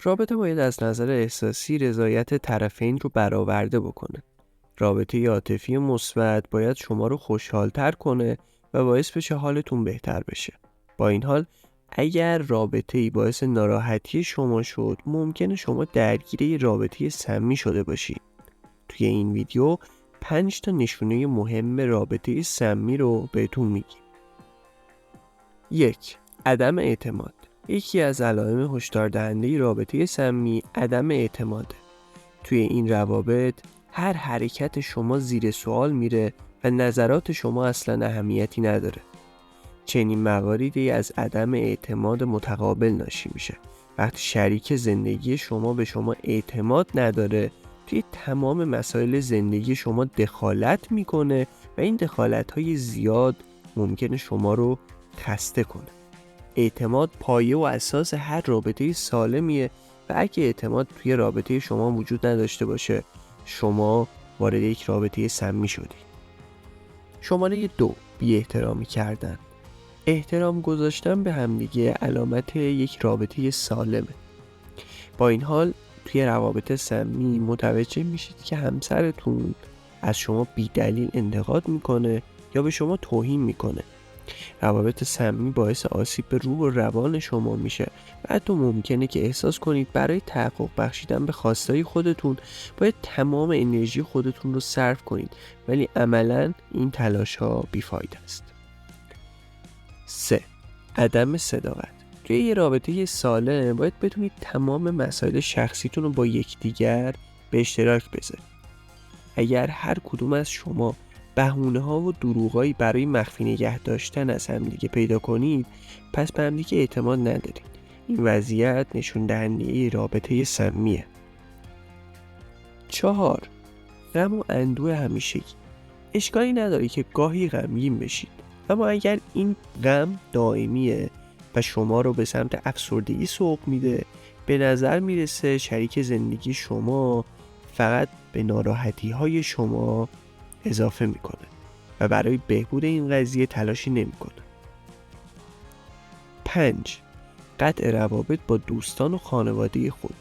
رابطه باید از نظر احساسی رضایت طرفین رو برآورده بکنه. رابطه عاطفی مثبت باید شما رو خوشحال‌تر کنه و باعث بشه حالتون بهتر بشه. با این حال اگر رابطه‌ای باعث ناراحتی شما شد، ممکنه شما درگیر یه رابطه سمی شده باشید. توی این ویدیو 5 تا نشونه مهم رابطه سمی رو بهتون میگیم. 1. عدم اعتماد. یکی از علائم هشدار دهنده رابطه سمی عدم اعتماده. توی این روابط هر حرکت شما زیر سوال میره و نظرات شما اصلا اهمیتی نداره. چنین مواردی از عدم اعتماد متقابل ناشی میشه. وقتی شریک زندگی شما به شما اعتماد نداره، توی تمام مسائل زندگی شما دخالت میکنه و این دخالت‌های زیاد ممکنه شما رو خسته کنه. اعتماد پایه و اساس هر رابطه سالمیه و اگه اعتماد توی رابطه شما وجود نداشته باشه، شما وارد یک رابطه سمی شدی. شماره 2. بی احترامی کردن. احترام گذاشتن به همدیگه علامت یک رابطه سالمه. با این حال توی روابط سمی متوجه میشید که همسرتون از شما بی دلیل انتقاد میکنه یا به شما توهین میکنه. روابط سمی باعث آسیب به روح و روان شما میشه و حتی ممکنه که احساس کنید برای تحقق بخشیدن به خواستهای خودتون باید تمام انرژی خودتون رو صرف کنید، ولی عملاً این تلاش ها بیفایده است. 3. عدم صداقت. توی یه رابطه سالم باید بتونید تمام مسائل شخصیتون رو با یکدیگر به اشتراک بذارید. اگر هر کدوم از شما بهونه‌ها و دروغایی برای مخفی نگه داشتن از همدیگه پیدا کنید، پس به همدیگه اعتماد ندارید. این وضعیت نشون دهنده رابطه سمیه. 4. غم و اندوه همیشگی. اشکالی نداره که گاهی غمگین بشید، اما اگر این غم دائمیه و شما رو به سمت افسردگی سوق میده، به نظر میرسه شریک زندگی شما فقط به ناراحتی های شما اضافه میکنه و برای بهبود این قضیه تلاشی نمیکنه. 5. قطع روابط با دوستان و خانواده خود.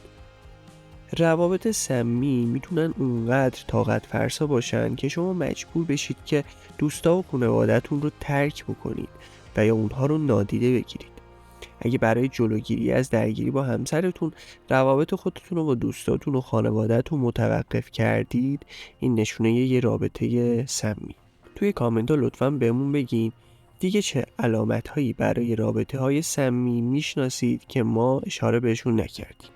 روابط سمی میتونن اونقدر طاقت فرسا باشن که شما مجبور بشید که دوستا و خانواده‌تون رو ترک بکنید و یا اونها رو نادیده بگیرید. اگه برای جلوگیری از درگیری با همسرتون روابط خودتون رو با دوستاتون و خانواده‌تون متوقف کردید، این نشونه یه رابطه سمی. توی کامنت ها لطفاً بهمون بگین دیگه چه علامت هایی برای رابطه های سمی میشناسید که ما اشاره بهشون نکردیم.